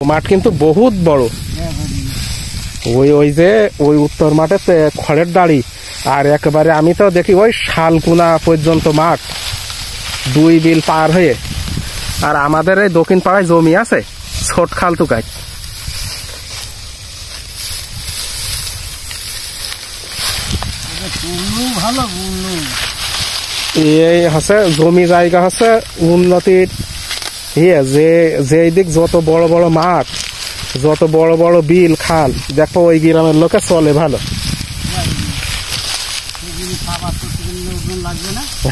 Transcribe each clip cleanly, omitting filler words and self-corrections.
মাঠ কিন্তু বহুত বড়। ওই ওই যে ওই উত্তর মাঠে খড়ের দাড়ি, আর একেবারে আমি তো দেখি ওই শালকুনা পর্যন্ত মাঠ, 2 বিল পার হয়ে। আর আমাদের এই দক্ষিণ পাড়ায় জমি আছে ছোট খালতুকায়। এই হচ্ছে জমি জায়গা হচ্ছে উন্নতির যে দিক যত বড় বড় মাঠ, যত বড় বড় বিল খাল, দেখো ওই গ্রামের লোকে চলে ভালো।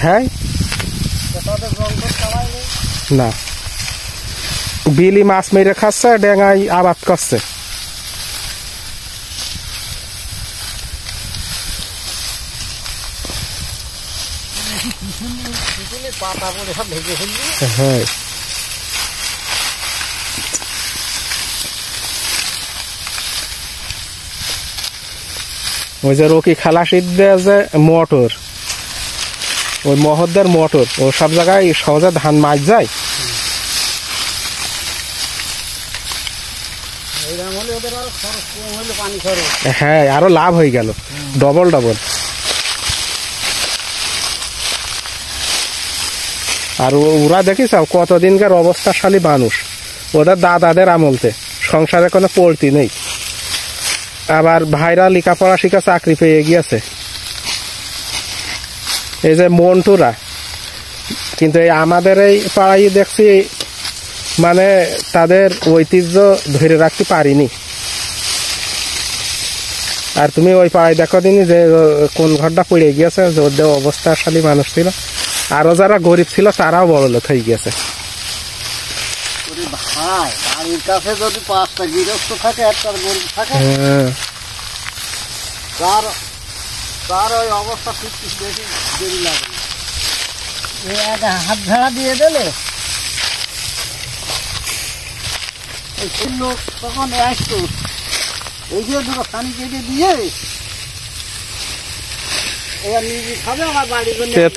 হ্যাঁ না, বিলি মাছ মেরে খাচ্ছে, ডেঙ্গাই আবাদ করছে। হ্যাঁ ওই যে রকি খালাসির যে মোটর, ওই মহদ্দের মোটর, ও সব জায়গায় সহজে ধান মাছ যায়। হ্যাঁ আরো লাভ হয়ে গেল, ডবল ডবল। আর ওরা দেখিস কতদিনকার অবস্থাশালী মানুষ, ওদের দাদাদের আমলতে সংসারে কোনো পড়তি নেই। আবার ভাইরা লেখাপড়া শিখা চাকরি পেয়ে গিয়েছে, এই যে মন্টুরা। কিন্তু এই আমাদের এই পাড়ায় দেখছি মানে তাদের ঐতিহ্য ধরে রাখতে পারিনি। আর তুমি ওই পাড়ায় দেখো দিনি যে কোন ঘরটা পড়ে গিয়েছে, যে ওদের অবস্থাশালী মানুষ ছিল। আরো যারা গরিব ছিল তারাও বড় লোক হয়ে গেছে। বাড়ির কাছে যদি 5টা গৃহস্থ থাকে, একটা গরিব থাকে, তার ওই অবস্থা ঠিক বেশি দেরি লাগে। একটা হাত ঝাড়া দিয়ে দিলে লোক তখন আসতো, এই যে দুটো পানি কেটে দিয়ে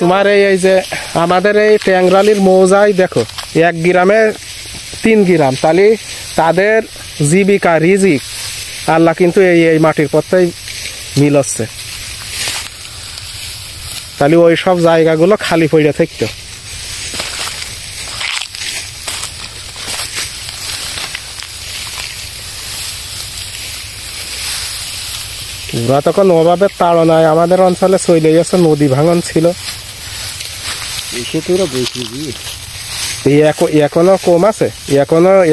তোমার এই যে আমাদের এই ট্যাংরালির মৌজায় দেখো 1 গ্রামে 3 গ্রাম, তাহলে তাদের জীবিকা রিজিক আল্লাহ কিন্তু এই মাটির পথেই মিল হচ্ছে। তাহলে ওই সব জায়গাগুলো খালি পড়ে থাকতো। ওরা তখন অভাবের তাড়নায় আমাদের অঞ্চলে চলে গেছে, নদী ভাঙন ছিল, এখনো কম আছে।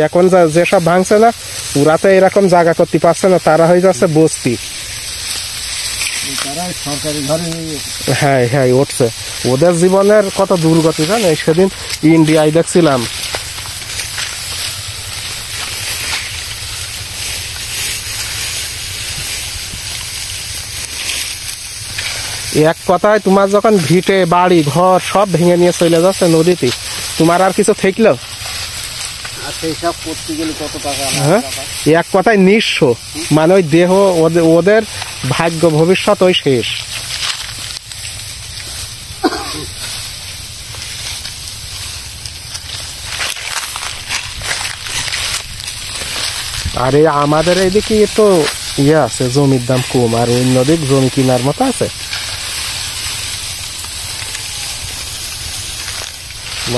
এখন যেসব ভাঙছে না, ওরা তো এরকম জায়গা করতে পারছে না, তারা হয়ে যাচ্ছে বস্তি। হ্যাঁ হ্যাঁ উঠছে, ওদের জীবনের কত দুর্গতি জানে। সেদিন ইন্ডিয়ায় দেখছিলাম, এক কথায় তোমার যখন ভিটে বাড়ি ঘর সব ভেঙে নিয়ে চলে যাচ্ছে নদীতে, তোমার আর কিছু থাকলো? হ্যাঁ এক কথায় নিঃস্ব, মানে ওই দেহ, ওদের ভাগ্য ভবিষ্যৎ ওই শেষ। আরে আমাদের এইদিকে তো আছে, জমির দাম কম, আর অন্য দিক জমি কেনার মতো আছে।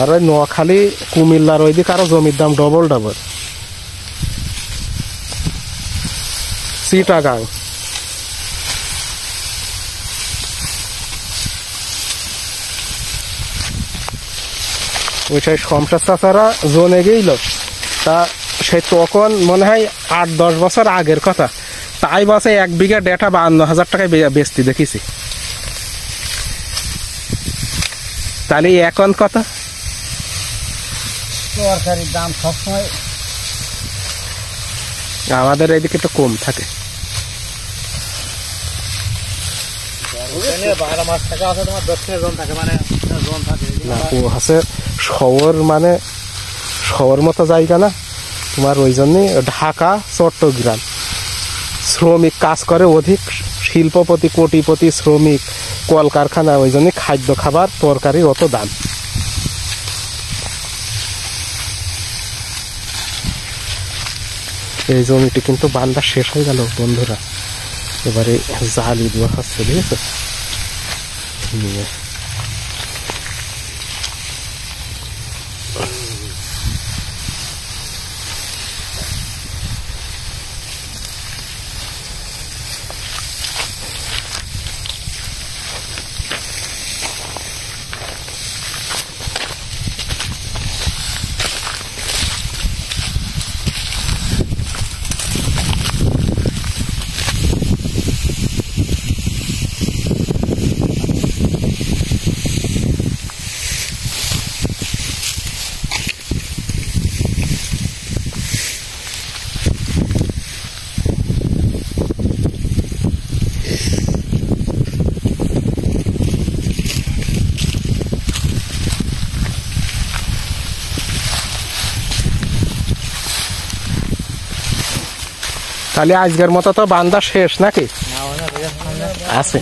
আর ওই নোয়াখালী কুমিল্লার ওই দিকে আরো জমির দাম ডবল ডবল। চিটাগাং ওই সেই শমশের চাচারা জোনে গেইল, তা সে তখন মনে হয় 8-10 বছর আগের কথা, তাই বছর 1 বিঘা ডেটা 52,000 টাকায় বেচতে দেখেছি। তাহলে এখন কত? তরকারির দাম সবসময় আমাদের এদিকে তো কম থাকে। না ও আছে শহর, মানে শহর মতো জায়গা না তোমার, ওই জন্যে ঢাকা চট্টগ্রাম শ্রমিক কাজ করে অধিক, শিল্পপতি কোটিপতি শ্রমিক, কলকারখানা, ওই জন্য খাদ্য খাবার তরকারি অত দাম। এই জমিটি কিন্তু বান্দা শেষ হয়ে গেল বন্ধুরা, এবারে জালি দেওয়া হচ্ছে, বুঝেছো নিয়ে। তাহলে আজকের মতো তো বান্দা শেষ নাকি? আছে